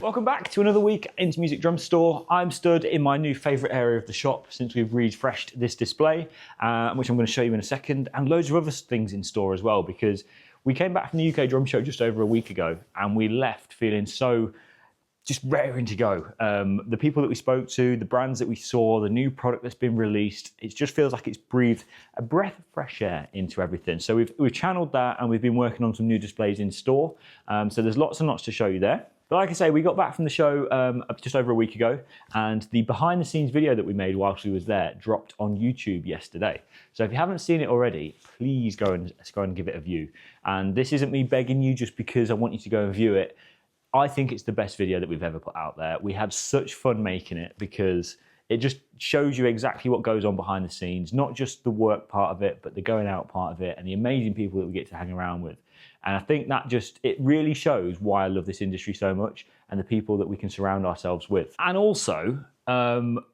Welcome back to another week into Music Drum Store. I'm stood in my new favourite area of the shop since we've refreshed this display, which I'm going to show you in a second, and loads of other things in store as well, because we came back from the UK Drum Show just over a week ago and we left feeling so just raring to go. The people that we spoke to, the brands that we saw, the new product that's been released, it just feels like it's breathed a breath of fresh air into everything. So we've channeled that and we've been working on some new displays in store. So there's lots and lots to show you there. But like I say, we got back from the show just over a week ago, and the behind the scenes video that we made whilst we was there dropped on YouTube yesterday. So if you haven't seen it already, please go and give it a view. And this isn't me begging you just because I want you to go and view it. I think it's the best video that we've ever put out there. We had such fun making it because it just shows you exactly what goes on behind the scenes, not just the work part of it, but the going out part of it and the amazing people that we get to hang around with. And I think that it really shows why I love this industry so much and the people that we can surround ourselves with. And also,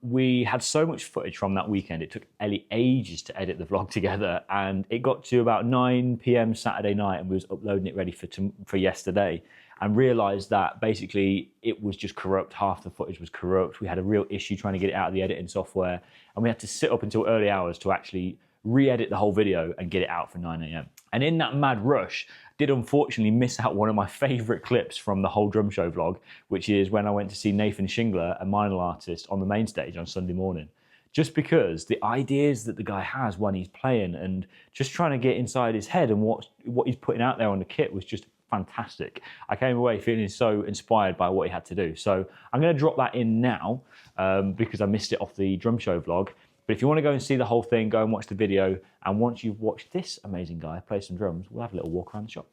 we had so much footage from that weekend. It took Ellie ages to edit the vlog together, and it got to about 9 p.m. Saturday night and we was uploading it ready for yesterday, and realised that basically it was just corrupt. Half the footage was corrupt. We had a real issue trying to get it out of the editing software, and we had to sit up until early hours to actually re-edit the whole video and get it out for 9 a.m. And in that mad rush, did unfortunately miss out one of my favourite clips from the whole drum show vlog, which is when I went to see Nathan Shingler, a Meinl artist, on the main stage on Sunday morning. Just because the ideas that the guy has when he's playing and just trying to get inside his head and what he's putting out there on the kit was just fantastic. I came away feeling so inspired by what he had to do. So I'm going to drop that in now because I missed it off the drum show vlog. But if you want to go and see the whole thing, go and watch the video. And once you've watched this amazing guy play some drums, we'll have a little walk around the shop.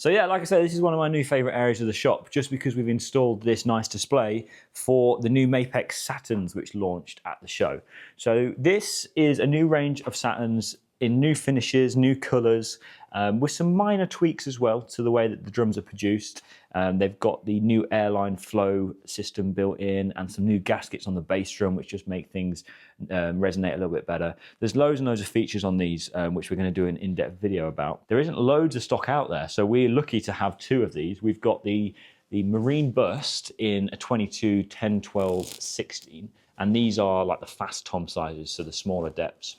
So yeah, like I said, this is one of my new favourite areas of the shop, just because we've installed this nice display for the new Mapex Saturns, which launched at the show. So this is a new range of Saturns in new finishes, new colours, with some minor tweaks as well to the way that the drums are produced. They've got the new airline flow system built in and some new gaskets on the bass drum, which just make things resonate a little bit better. There's loads and loads of features on these, which we're going to do an in-depth video about. There isn't loads of stock out there, so we're lucky to have two of these. We've got the Marine Burst in a 22, 10, 12, 16, and these are like the fast tom sizes, so the smaller depths.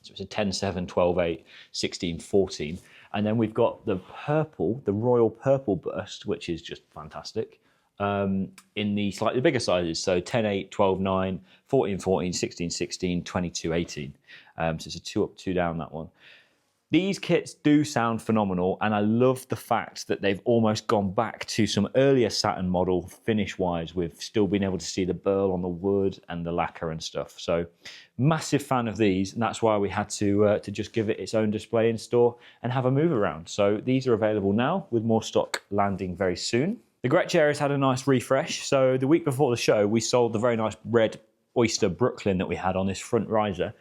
So it's a 10, 7, 12, 8, 16, 14. And then we've got the purple, the Royal Purple Burst, which is just fantastic, in the slightly bigger sizes. So 10, 8, 12, 9, 14, 14, 16, 16, 22, 18. So it's a 2 up, 2 down, that one. These kits do sound phenomenal, and I love the fact that they've almost gone back to some earlier Saturn model finish-wise, with still being able to see the burl on the wood and the lacquer and stuff. So massive fan of these, and that's why we had to just give it its own display in store and have a move around. So these are available now, with more stock landing very soon. The Gretsch area's had a nice refresh. So the week before the show, we sold the very nice red Oyster Brooklyn that we had on this front riser.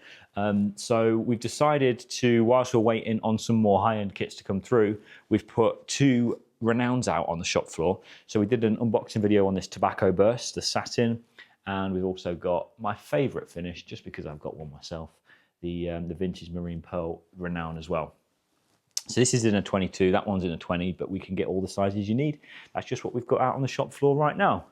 So we've decided to, whilst we're waiting on some more high-end kits to come through, we've put 2 Renowns out on the shop floor. So we did an unboxing video on this Tobacco Burst, the satin, and we've also got my favourite finish, just because I've got one myself, the vintage Marine Pearl Renown as well. So this is in a 22, that one's in a 20, but we can get all the sizes you need. That's just what we've got out on the shop floor right now.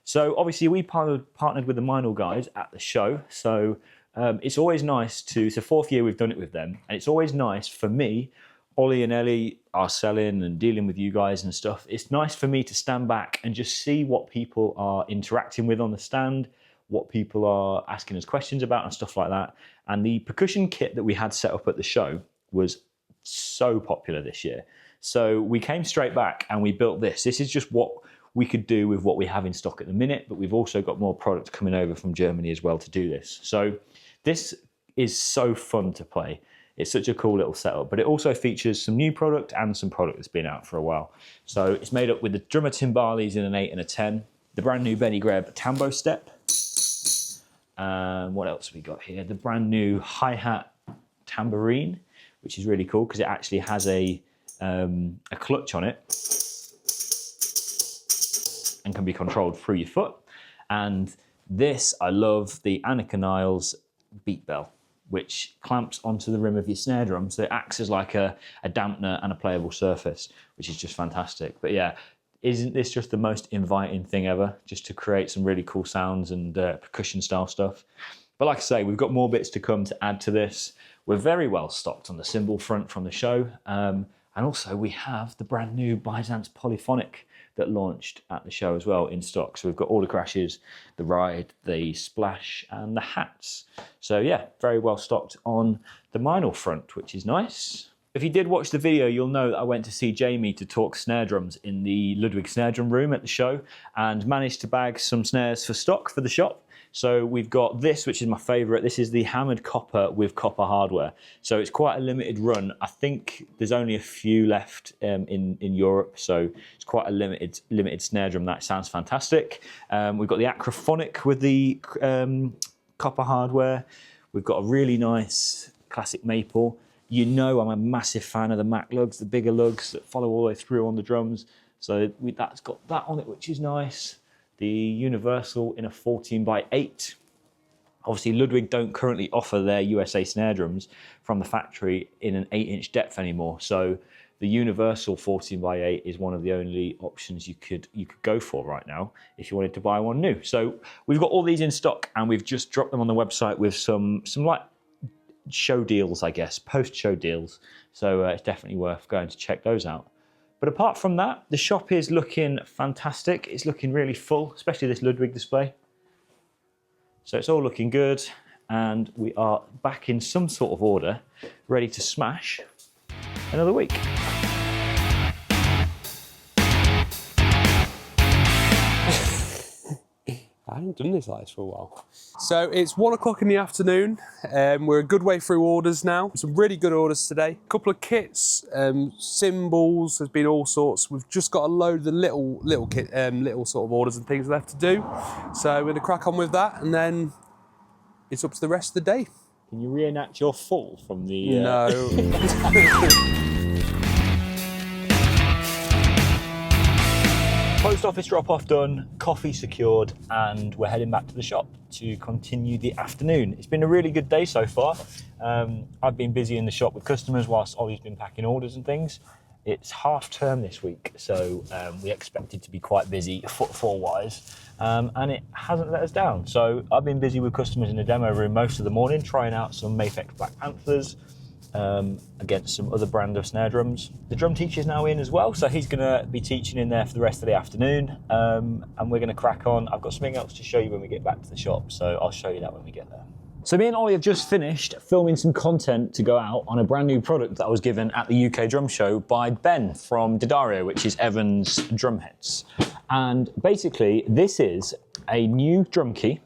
So obviously we partnered with the Meinl guys at the show. So it's always nice to, it's the 4th year we've done it with them. And it's always nice for me, Olly and Ellie are selling and dealing with you guys and stuff. It's nice for me to stand back and just see what people are interacting with on the stand, what people are asking us questions about and stuff like that. And the percussion kit that we had set up at the show was so popular this year. So we came straight back and we built this. This is just what we could do with what we have in stock at the minute, but we've also got more products coming over from Germany as well to do this. So this is so fun to play. It's such a cool little setup, but it also features some new product and some product that's been out for a while. So it's made up with the drummer timbales in an 8 and a 10, the brand new Benny Greb Tambo step. What else have we got here? The brand new hi-hat tambourine, which is really cool because it actually has a clutch on it and can be controlled through your foot. And this, I love the Annika Niles beat bell, which clamps onto the rim of your snare drum, so it acts as like a dampener and a playable surface, which is just fantastic. But yeah, isn't this just the most inviting thing ever, just to create some really cool sounds and percussion style stuff? But like I say, we've got more bits to come to add to this. We're very well stocked on the cymbal front from the show. And also we have the brand new Byzance Polyphonic that launched at the show as well in stock. So we've got all the crashes, the ride, the splash, and the hats. So yeah, very well stocked on the Meinl front, which is nice. If you did watch the video, you'll know that I went to see Jamie to talk snare drums in the Ludwig snare drum room at the show and managed to bag some snares for stock for the shop. So we've got this, which is my favourite. This is the hammered copper with copper hardware. So it's quite a limited run. I think there's only a few left in Europe. So it's quite a limited snare drum. That sounds fantastic. We've got the Acrophonic with the copper hardware. We've got a really nice classic maple. You know I'm a massive fan of the Mac lugs, the bigger lugs that follow all the way through on the drums. So that's got that on it, which is nice. The Universal in a 14x8. Obviously, Ludwig don't currently offer their USA snare drums from the factory in an 8-inch depth anymore. So the Universal 14x8 is one of the only options you could go for right now if you wanted to buy one new. So we've got all these in stock and we've just dropped them on the website with some like show deals, I guess, post-show deals. So it's definitely worth going to check those out. But apart from that, the shop is looking fantastic. It's looking really full, especially this Ludwig display. So it's all looking good, and we are back in some sort of order, ready to smash another week. I haven't done this like this for a while. So it's 1 o'clock in the afternoon. We're a good way through orders now. Some really good orders today. A couple of kits, cymbals, there's been all sorts. We've just got a load of the little kit, little sort of orders and things left to do. So we're gonna crack on with that, and then it's up to the rest of the day. Can you reenact your fall from the... No. Post office drop-off done, coffee secured, and we're heading back to the shop to continue the afternoon. It's been a really good day so far. I've been busy in the shop with customers whilst Olly's been packing orders and things. It's half term this week, so we expected to be quite busy footfall-wise, and it hasn't let us down. So I've been busy with customers in the demo room most of the morning, trying out some Mapex Black Panthers, against some other brand of snare drums. The drum teacher's now in as well, so he's going to be teaching in there for the rest of the afternoon, and we're going to crack on. I've got something else to show you when we get back to the shop, so I'll show you that when we get there. So me and Olly have just finished filming some content to go out on a brand new product that I was given at the UK Drum Show by Ben from Didario, which is Evan's Drumheads. And basically, this is a new drum key.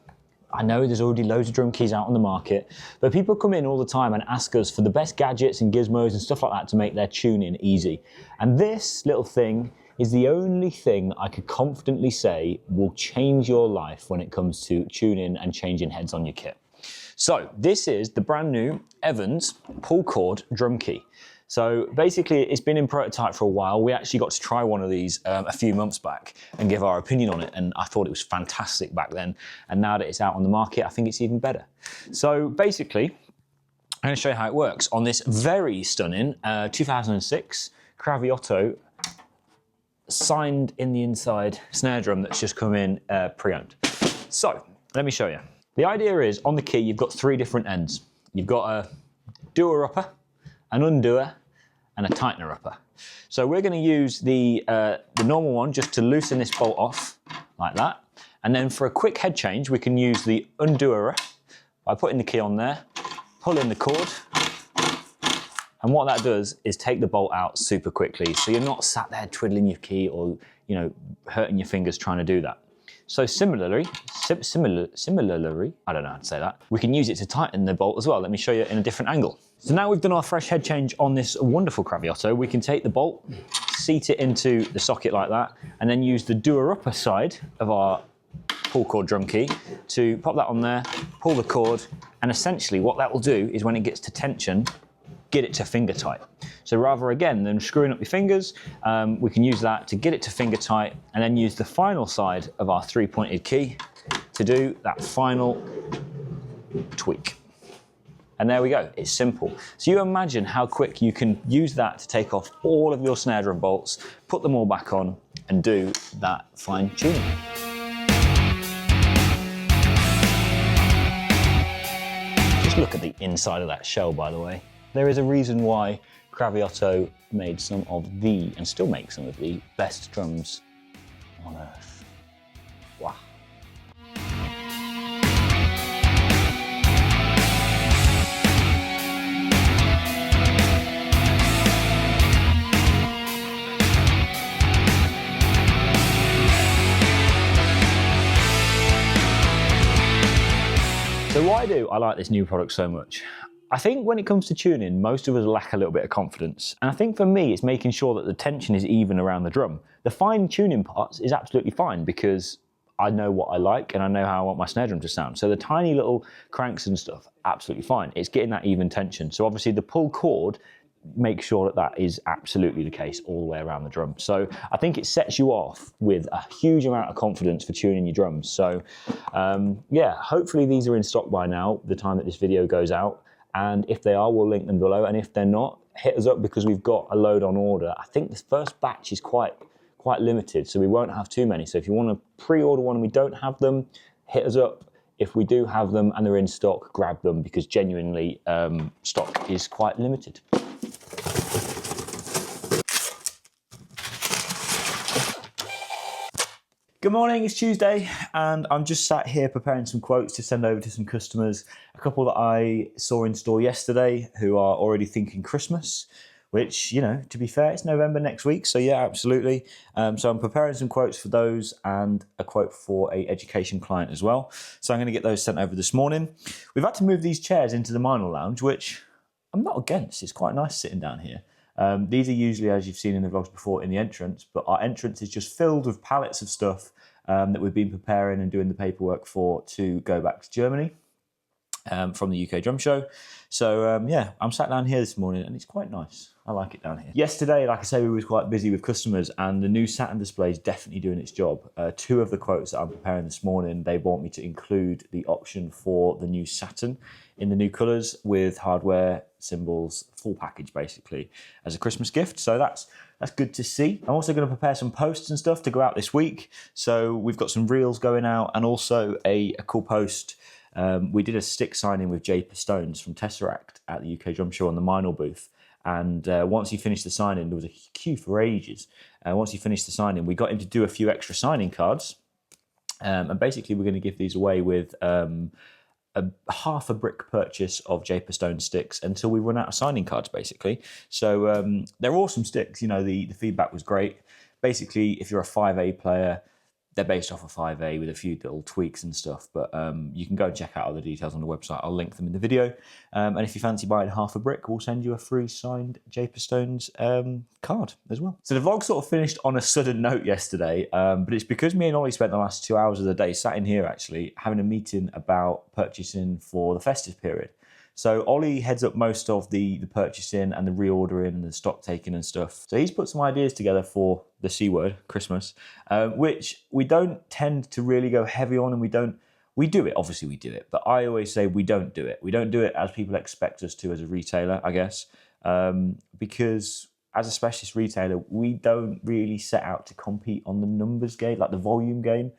I know there's already loads of drum keys out on the market, but people come in all the time and ask us for the best gadgets and gizmos and stuff like that to make their tuning easy. And this little thing is the only thing I could confidently say will change your life when it comes to tuning and changing heads on your kit. So this is the brand new Evans pull cord drum key. So basically it's been in prototype for a while. We actually got to try one of these a few months back and give our opinion on it, and I thought it was fantastic back then, and now that it's out on the market I think it's even better. So basically I'm going to show you how it works on this very stunning 2006 Craviotto signed in the inside snare drum that's just come in pre-owned. So let me show you. The idea is on the key you've got 3 different ends. You've got a doer upper, an undoer, and a tightener upper. So we're going to use the normal one just to loosen this bolt off like that, and then for a quick head change we can use the undoer by putting the key on there, pulling the cord, And what that does is take the bolt out super quickly. So you're not sat there twiddling your key or, hurting your fingers trying to do that. So similarly, I don't know how to say that, we can use it to tighten the bolt as well. Let me show you in a different angle. So now we've done our fresh head change on this wonderful Craviotto, we can take the bolt, seat it into the socket like that, and then use the doer upper side of our pull cord drum key to pop that on there, pull the cord, and essentially what that will do is when it gets to tension, get it to finger tight. So rather again than screwing up your fingers, we can use that to get it to finger tight and then use the final side of our 3-pointed key to do that final tweak. And there we go, it's simple. So you imagine how quick you can use that to take off all of your snare drum bolts, put them all back on and do that fine tuning. Just look at the inside of that shell, by the way. There is a reason why Craviotto made some of the, and still makes some of the best drums on earth. Wow. So why do I like this new product so much? I think when it comes to tuning, most of us lack a little bit of confidence. And I think for me, it's making sure that the tension is even around the drum. The fine tuning parts is absolutely fine because I know what I like and I know how I want my snare drum to sound. So the tiny little cranks and stuff, absolutely fine. It's getting that even tension. So obviously the pull cord makes sure that that is absolutely the case all the way around the drum. So I think it sets you off with a huge amount of confidence for tuning your drums. So yeah, hopefully these are in stock by now, the time that this video goes out. And if they are, we'll link them below. And if they're not, hit us up because we've got a load on order. I think this first batch is quite limited, so we won't have too many. So if you want to pre-order one and we don't have them, hit us up. If we do have them and they're in stock, grab them because genuinely stock is quite limited. Good morning, it's Tuesday and I'm just sat here preparing some quotes to send over to some customers. A couple that I saw in store yesterday who are already thinking Christmas, which, to be fair, it's November next week. So yeah, absolutely. So I'm preparing some quotes for those and a quote for a education client as well. So I'm going to get those sent over this morning. We've had to move these chairs into the Meinl lounge, which I'm not against. It's quite nice sitting down here. These are usually, as you've seen in the vlogs before, in the entrance, but our entrance is just filled with pallets of stuff that we've been preparing and doing the paperwork for to go back to Germany from the UK Drum Show. So yeah, I'm sat down here this morning and it's quite nice. I like it down here. Yesterday, like I say, we was quite busy with customers and the new Saturn display is definitely doing its job. Two of the quotes that I'm preparing this morning, they want me to include the option for the new Saturn in the new colours with hardware, cymbals, full package basically as a Christmas gift. So that's good to see. I'm also going to prepare some posts and stuff to go out this week. So we've got some reels going out and also a cool post. We did a stick signing with Jay Paiste from Tissot at the UK Drum Show on the Meinl booth. And once he finished the signing, there was a queue for ages. Once he finished the signing, we got him to do a few extra signing cards. And basically, we're going to give these away with half a brick purchase of Jay Paiste sticks until we run out of signing cards, basically. So they're awesome sticks. The feedback was great. Basically, if you're a 5A player, they're based off of 5A with a few little tweaks and stuff, but you can go and check out all the details on the website. I'll link them in the video. And if you fancy buying half a brick, we'll send you a free signed Jay Paiste card as well. So the vlog sort of finished on a sudden note yesterday, but it's because me and Olly spent the last 2 hours of the day sat in here actually having a meeting about purchasing for the festive period. So Olly heads up most of the purchasing and the reordering and the stock taking and stuff. So he's put some ideas together for the C word, Christmas, which we don't tend to really go heavy on, and we do it, obviously we do it, but I always say we don't do it. We don't do it as people expect us to as a retailer, I guess, because as a specialist retailer, we don't really set out to compete on the numbers game, like the volume game.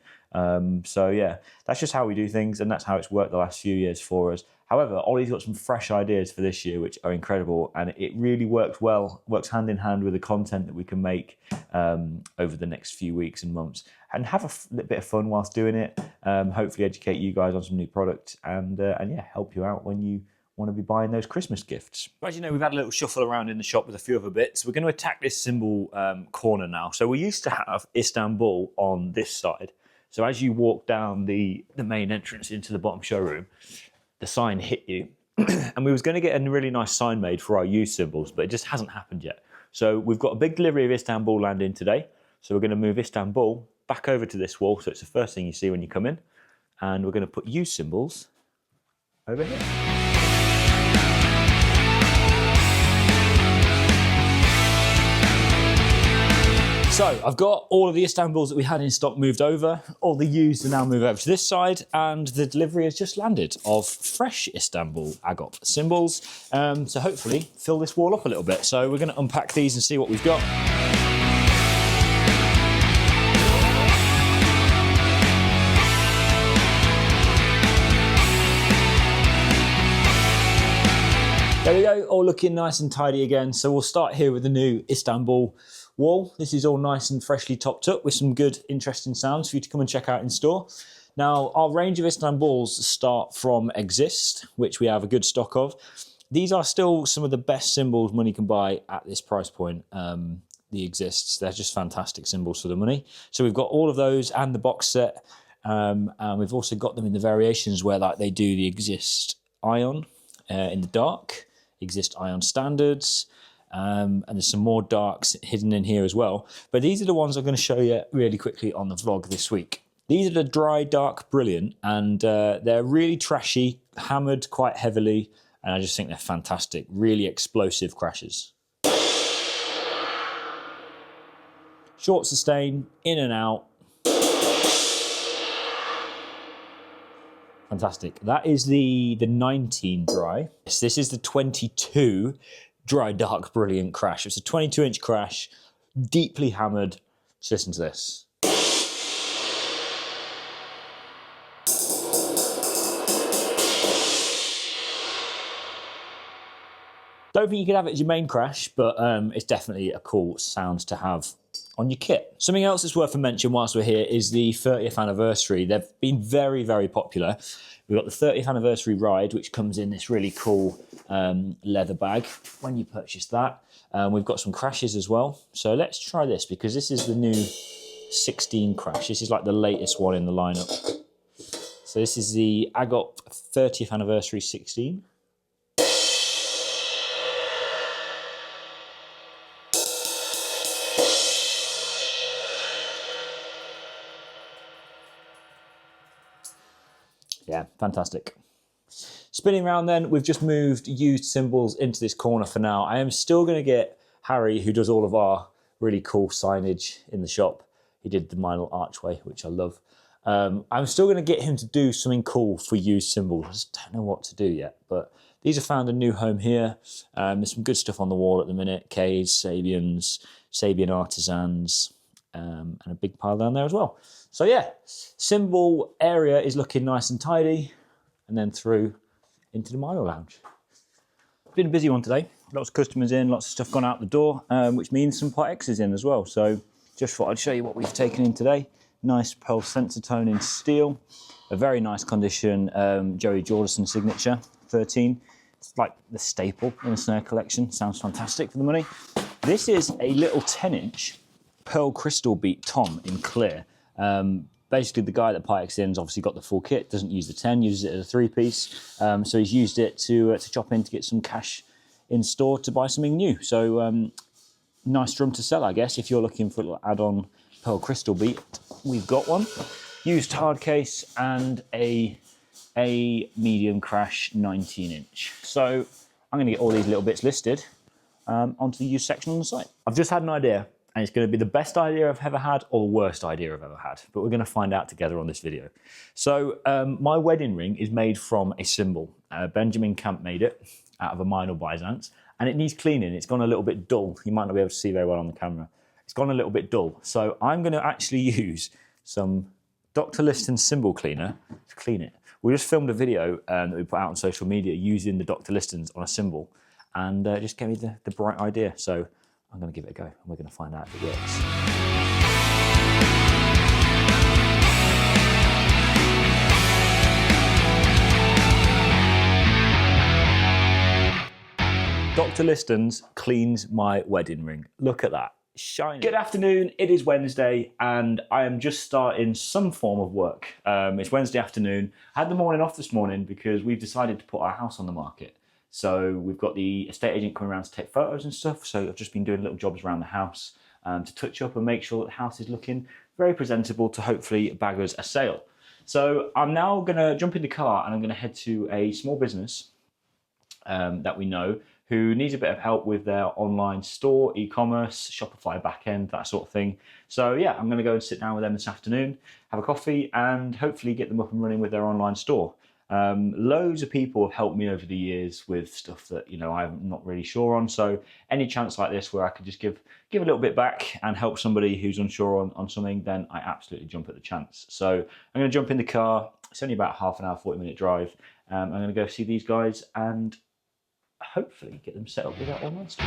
So yeah, that's just how we do things, and that's how it's worked the last few years for us. However, Olly's got some fresh ideas for this year, which are incredible, and it really works hand in hand with the content that we can make over the next few weeks and months, and have a little bit of fun whilst doing it. Hopefully educate you guys on some new product, and yeah, help you out when you want to be buying those Christmas gifts. As you know, we've had a little shuffle around in the shop with a few other bits. We're going to attack this cymbal corner now. So we used to have Istanbul on this side. So as you walk down the main entrance into the bottom showroom, the sign hit you. And we was going to get a really nice sign made for our used cymbals, but it just hasn't happened yet. So we've got a big delivery of Istanbul landing today. So we're going to move Istanbul back over to this wall. So it's the first thing you see when you come in. And we're going to put used cymbals over here. So I've got all of the Istanbuls that we had in stock moved over. All the used are now moved over to this side, and the delivery has just landed of fresh Istanbul Agop cymbals. So hopefully fill this wall up a little bit. So we're going to unpack these and see what we've got. There we go, all looking nice and tidy again. So we'll start here with the new Istanbul wall. This is all nice and freshly topped up with some good, interesting sounds for you to come and check out in store. Now, our range of Istanbuls start from Exist, which we have a good stock of. These are still some of the best cymbals money can buy at this price point. The Exists, they're just fantastic cymbals for the money. So we've got all of those and the box set. And we've also got them in the variations where like they do the Exist Ion in the dark, Exist Ion Standards, and there's some more darks hidden in here as well. But these are the ones I'm going to show you really quickly on the vlog this week. These are the Dry Dark Brilliant, and they're really trashy, hammered quite heavily, and I just think they're fantastic. Really explosive crashes. Short sustain, in and out. Fantastic. That is the 19 dry. This is the 22 Dry Dark Brilliant crash. It's a 22-inch crash, deeply hammered. Just listen to this. Don't think you could have it as your main crash, but it's definitely a cool sound to have on your kit. Something else that's worth a mention whilst we're here is the 30th anniversary. They've been very, very popular. We've got the 30th anniversary ride, which comes in this really cool leather bag when you purchase that. We've got some crashes as well. So let's try this, because this is the new 16 crash. This is like the latest one in the lineup. So this is the Agop 30th anniversary 16. Yeah, fantastic. Spinning around then, we've just moved used cymbals into this corner for now. I am still going to get Harry, who does all of our really cool signage in the shop. He did the Meinl archway, which I love. I'm still going to get him to do something cool for used cymbals. I just don't know what to do yet, but these have found a new home here. There's some good stuff on the wall at the minute. K's, Sabians, Sabian Artisans, and a big pile down there as well. So yeah, cymbal area is looking nice and tidy, and then through into the Meinl lounge. Been a busy one today. Lots of customers in, lots of stuff gone out the door, which means some Part X's in as well. So just thought I'd show you what we've taken in today. Nice pearl sensor tone in steel, a very nice condition Joey Jordison signature 13. It's like the staple in a snare collection. Sounds fantastic for the money. This is a little 10-inch pearl crystal beat tom in clear. Basically, the guy that Paiste in's obviously got the full kit, doesn't use the 10, uses it as a 3-piece. So he's used it to chop in to get some cash in store to buy something new. So nice drum to sell, I guess, if you're looking for a little add-on pearl crystal beat. We've got one. Used hard case and a medium crash 19-inch. So I'm going to get all these little bits listed onto the used section on the site. I've just had an idea. And it's going to be the best idea I've ever had or the worst idea I've ever had. But we're going to find out together on this video. So my wedding ring is made from a cymbal. Benjamin Camp made it out of a Meinl Byzance. And it needs cleaning. It's gone a little bit dull. You might not be able to see very well on the camera. It's gone a little bit dull. So I'm going to actually use some Dr. Liston's cymbal cleaner to clean it. We just filmed a video that we put out on social media using the Dr. Liston's on a cymbal. And just gave me the bright idea. So I'm going to give it a go, and we're going to find out if it works. Dr. Liston's cleans my wedding ring. Look at that, shiny. Good afternoon, it is Wednesday and I am just starting some form of work. It's Wednesday afternoon. I had the morning off this morning because we've decided to put our house on the market. So we've got the estate agent coming around to take photos and stuff. So I've just been doing little jobs around the house to touch up and make sure that the house is looking very presentable to hopefully bag us a sale. So I'm now gonna jump in the car and I'm gonna head to a small business that we know who needs a bit of help with their online store, e-commerce, Shopify backend, that sort of thing. So yeah, I'm gonna go and sit down with them this afternoon, have a coffee and hopefully get them up and running with their online store. Loads of people have helped me over the years with stuff that, you know, I'm not really sure on. So any chance like this where I could just give a little bit back and help somebody who's unsure on something, then I absolutely jump at the chance. So I'm gonna jump in the car. It's only about half an hour, 40-minute drive. I'm gonna go see these guys and hopefully get them set up with their online store.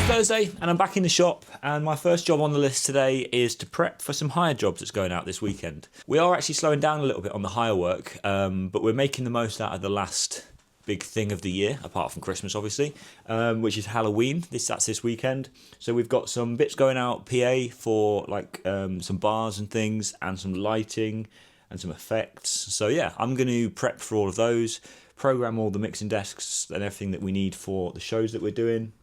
Thursday and I'm back in the shop, and my first job on the list today is to prep for some hire jobs that's going out this weekend. We are actually slowing down a little bit on the hire work, but we're making the most out of the last big thing of the year, apart from Christmas obviously, which is Halloween. That's this weekend. So we've got some bits going out PA for like some bars and things and some lighting and some effects. So yeah, I'm going to prep for all of those, program all the mixing desks and everything that we need for the shows that we're doing.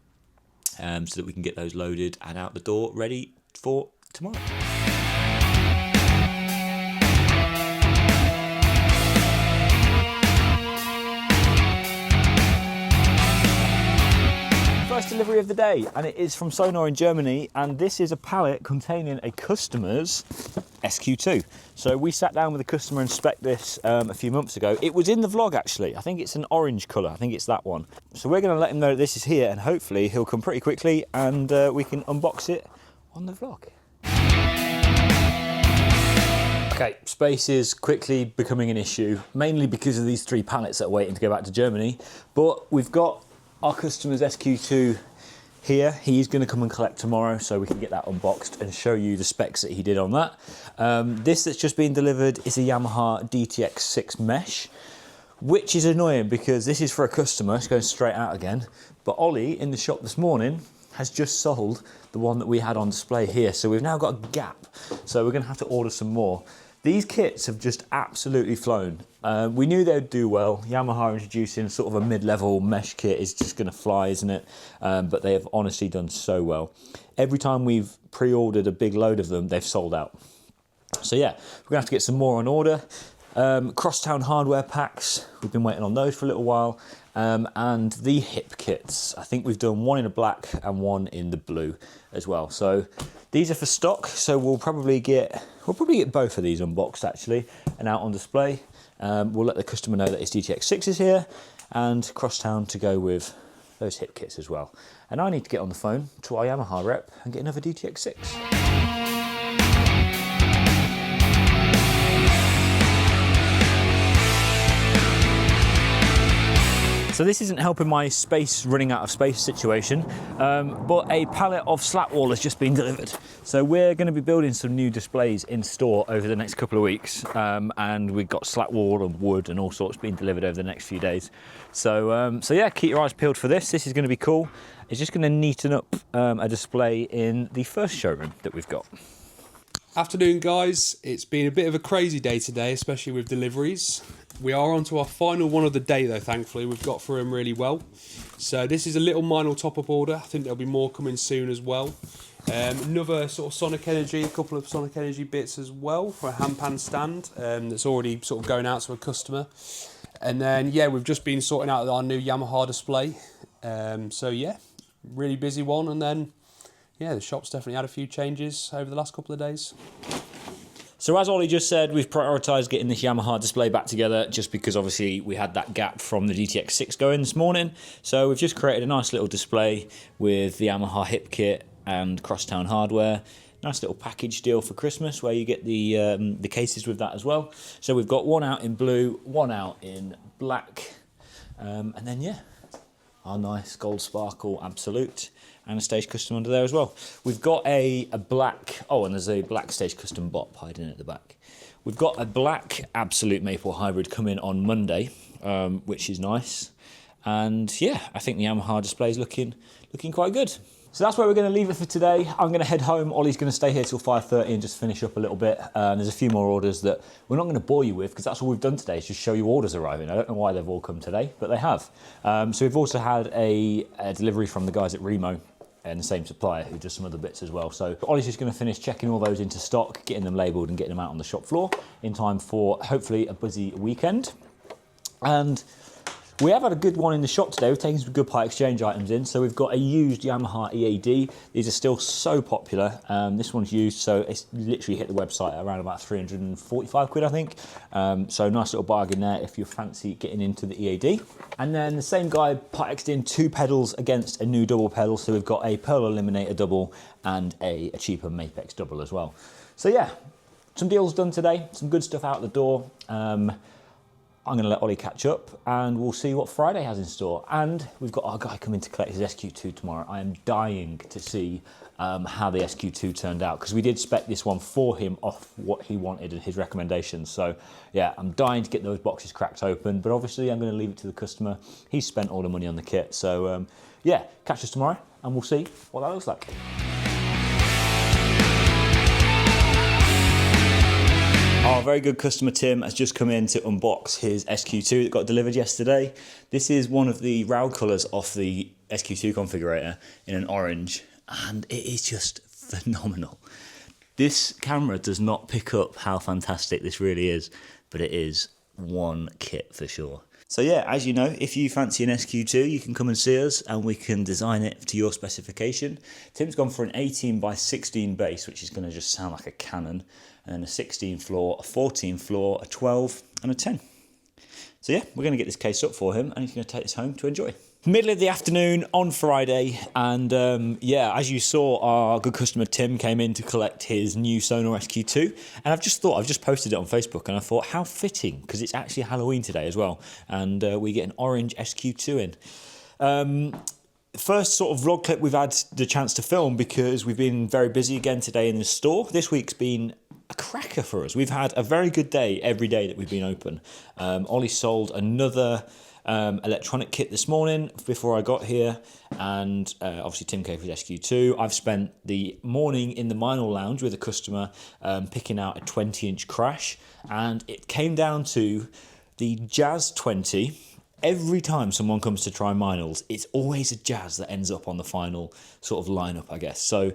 So that we can get those loaded and out the door ready for tomorrow. First delivery of the day, and it is from Sonor in Germany, and this is a pallet containing a customer's SQ2. So we sat down with a customer and spec'd this a few months ago. It was in the vlog actually. I think it's an orange colour. I think it's that one. So we're going to let him know that this is here, and hopefully he'll come pretty quickly and we can unbox it on the vlog. Okay, space is quickly becoming an issue, mainly because of these 3 pallets that are waiting to go back to Germany. But we've got our customer's SQ2 here. He's going to come and collect tomorrow, so we can get that unboxed and show you the specs that he did on that. This that's just been delivered is a Yamaha DTX6 mesh, which is annoying because this is for a customer. It's going straight out again. But Olly in the shop this morning has just sold the one that we had on display here. So we've now got a gap. So we're going to have to order some more. These kits have just absolutely flown. We knew they'd do well. Yamaha introducing sort of a mid-level mesh kit is just going to fly, isn't it? But they have honestly done so well. Every time we've pre-ordered a big load of them, they've sold out. So yeah, we're going to have to get some more on order. Crosstown hardware packs, we've been waiting on those for a little while. And the hip kits, I think we've done one in a black and one in the blue as well. So these are for stock, so we'll probably get both of these unboxed actually and out on display. We'll let the customer know that his DTX6 is here and Crosstown to go with those hip kits as well. And I need to get on the phone to our Yamaha rep and get another DTX6. So this isn't helping my running out of space situation, but a pallet of slat wall has just been delivered. So we're going to be building some new displays in store over the next couple of weeks, and we've got slat wall and wood and all sorts being delivered over the next few days. So yeah, keep your eyes peeled for this. This is going to be cool. It's just going to neaten up a display in the first showroom that we've got. Afternoon guys, it's been a bit of a crazy day today, especially with deliveries. We are on to our final one of the day though, thankfully. We've got through them really well. So this is a little Meinl top-up order. I think there'll be more coming soon as well. Another sort of Sonic Energy, a couple of Sonic Energy bits as well for a handpan stand that's already sort of going out to a customer. And then yeah, we've just been sorting out our new Yamaha display. So yeah, really busy one. And then yeah, the shop's definitely had a few changes over the last couple of days. So as Olly just said, we've prioritised getting this Yamaha display back together just because obviously we had that gap from the DTX6 going this morning. So we've just created a nice little display with the Yamaha hip kit and Crosstown hardware. Nice little package deal for Christmas where you get the cases with that as well. So we've got one out in blue, one out in black, and then yeah, our nice gold sparkle absolute. And a stage custom under there as well. We've got a black, oh, and there's a black stage custom bop hiding at the back. We've got a black Absolute Maple Hybrid coming on Monday, which is nice. And yeah, I think the Yamaha display is looking quite good. So that's where we're going to leave it for today. I'm going to head home. Ollie's going to stay here till 5:30 and just finish up a little bit. There's a few more orders that we're not going to bore you with because that's all we've done today is just show you orders arriving. I don't know why they've all come today, but they have. So we've also had a delivery from the guys at Remo and the same supplier who does some other bits as well. So Ollie's just going to finish checking all those into stock, getting them labelled and getting them out on the shop floor in time for hopefully a busy weekend. And we have had a good one in the shop today. We've taken some good part exchange items in. So we've got a used Yamaha EAD. These are still so popular. This one's used, so it's literally hit the website at around about 345 quid, I think. So nice little bargain there if you fancy getting into the EAD. And then the same guy part exed in 2 pedals against a new double pedal. So we've got a Pearl Eliminator double and a cheaper Mapex double as well. So yeah, some deals done today, some good stuff out the door. I'm going to let Ollie catch up and we'll see what Friday has in store. And we've got our guy coming to collect his SQ2 tomorrow. I am dying to see how the SQ2 turned out because we did spec this one for him off what he wanted and his recommendations. So yeah, I'm dying to get those boxes cracked open, but obviously I'm going to leave it to the customer. He's spent all the money on the kit. So yeah, catch us tomorrow and we'll see what that looks like. Our very good customer Tim has just come in to unbox his SQ2 that got delivered yesterday. This is one of the RAL colours off the SQ2 configurator in an orange, and it is just phenomenal. This camera does not pick up how fantastic this really is, but it is one kit for sure. So yeah, as you know, if you fancy an SQ2, you can come and see us and we can design it to your specification. Tim's gone for an 18x16 base, which is going to just sound like a cannon, and a 16 floor, a 14 floor, a 12 and a 10. So yeah, we're going to get this case up for him and he's going to take this home to enjoy. Middle of the afternoon on Friday, and yeah, as you saw, our good customer Tim came in to collect his new Sonor SQ2, and I've just posted it on Facebook, and I thought how fitting, because it's actually Halloween today as well, and we get an orange SQ2 in. First sort of vlog clip we've had the chance to film because we've been very busy again today in the store. This week's been a cracker for us. We've had a very good day every day that we've been open. Ollie sold another electronic kit this morning before I got here, and obviously Tim came for his SQ2. I've spent the morning in the Meinl lounge with a customer picking out a 20-inch crash, and it came down to the Jazz 20. Every time someone comes to try Meinls, it's always a Jazz that ends up on the final sort of lineup, I guess. So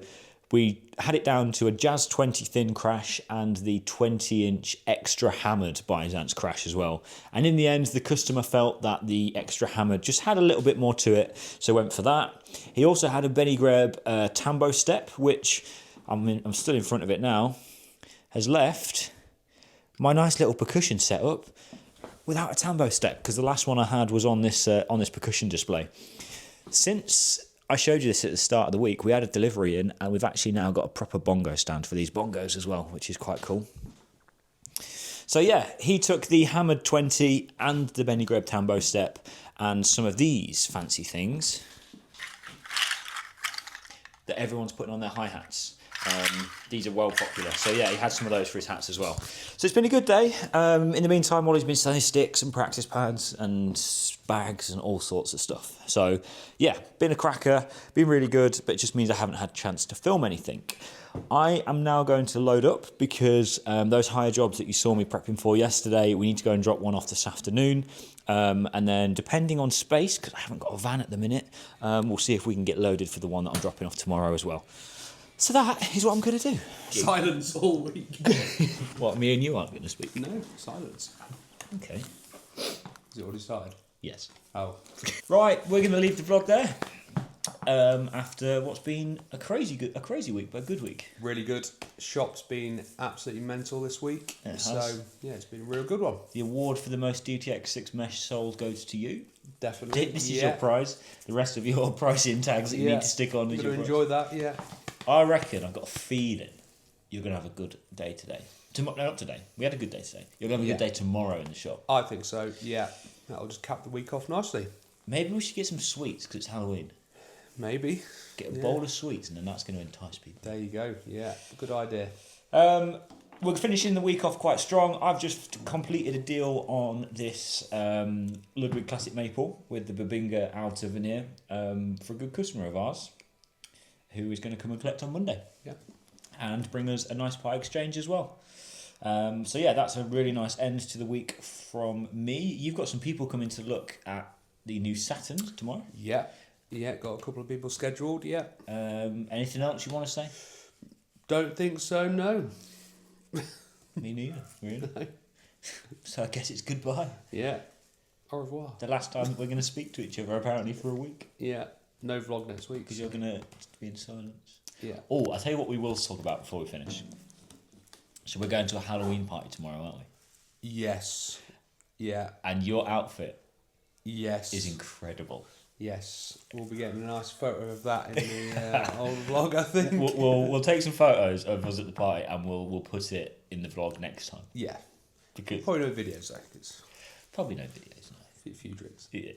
we had it down to a Jazz 20 thin crash and the 20-inch extra hammered Byzance crash as well. And in the end, the customer felt that the extra hammered just had a little bit more to it, so went for that. He also had a Benny Greb Tambo step, which I'm still in front of it now, has left my nice little percussion setup without a Tambo step, because the last one I had was on this percussion display. Since I showed you this at the start of the week, we had a delivery in, and we've actually now got a proper bongo stand for these bongos as well, which is quite cool. So yeah, he took the hammered 20 and the Benny Greb Tambo step and some of these fancy things that everyone's putting on their hi-hats. These are well popular. So yeah, he had some of those for his hats as well. So it's been a good day. In the meantime, Ollie's been selling sticks and practice pads and bags and all sorts of stuff. So yeah, been a cracker, been really good, but it just means I haven't had a chance to film anything. I am now going to load up because those hire jobs that you saw me prepping for yesterday, we need to go and drop one off this afternoon. And then depending on space, because I haven't got a van at the minute, we'll see if we can get loaded for the one that I'm dropping off tomorrow as well. So that is what I'm going to do. Silence all week. What, me and you aren't going to speak? No, silence. Okay. Is it already started? Yes. Oh. Right, we're going to leave the vlog there. After what's been a crazy week, but a good week. Really good. Shop's been absolutely mental this week. It so has. yeah, it's been a real good one. The award for the most DTX6 mesh sold goes to you. Definitely. This is your prize. The rest of your pricing tags that you need to stick on. You're going to enjoy that, yeah. I reckon, I've got a feeling, you're going to have a good day today. No, not today. We had a good day today. You're going to have a good day tomorrow in the shop. I think so, yeah. That'll just cap the week off nicely. Maybe we should get some sweets because it's Halloween. Maybe. Get a bowl of sweets and then that's going to entice people. There you go, yeah. Good idea. we're finishing the week off quite strong. I've just completed a deal on this Ludwig Classic Maple with the Babinga outer veneer for a good customer of ours who is going to come and collect on Monday. Yeah. And bring us a nice part exchange as well. So yeah, that's a really nice end to the week from me. You've got some people coming to look at the new Saturn tomorrow. Yeah. Yeah, got a couple of people scheduled, yeah. Anything else you want to say? Don't think so, no. Me neither, really. No. So I guess it's goodbye. Yeah. Au revoir. The last time we're going to speak to each other, apparently, for a week. Yeah. No vlog next week. Because you're going to be in silence. Yeah. Oh, I'll tell you what we will talk about before we finish. So we're going to a Halloween party tomorrow, aren't we? Yes. Yeah. And your outfit Yes. is incredible. Yes. We'll be getting a nice photo of that in the old vlog, I think. We'll take some photos of us at the party and we'll put it in the vlog next time. Yeah. Because Probably no videos, though, because probably no videos, no. a few drinks. Yeah.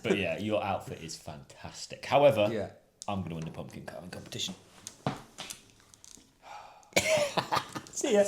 But yeah, your outfit is fantastic. However, Yeah. I'm going to win the pumpkin carving competition. See ya.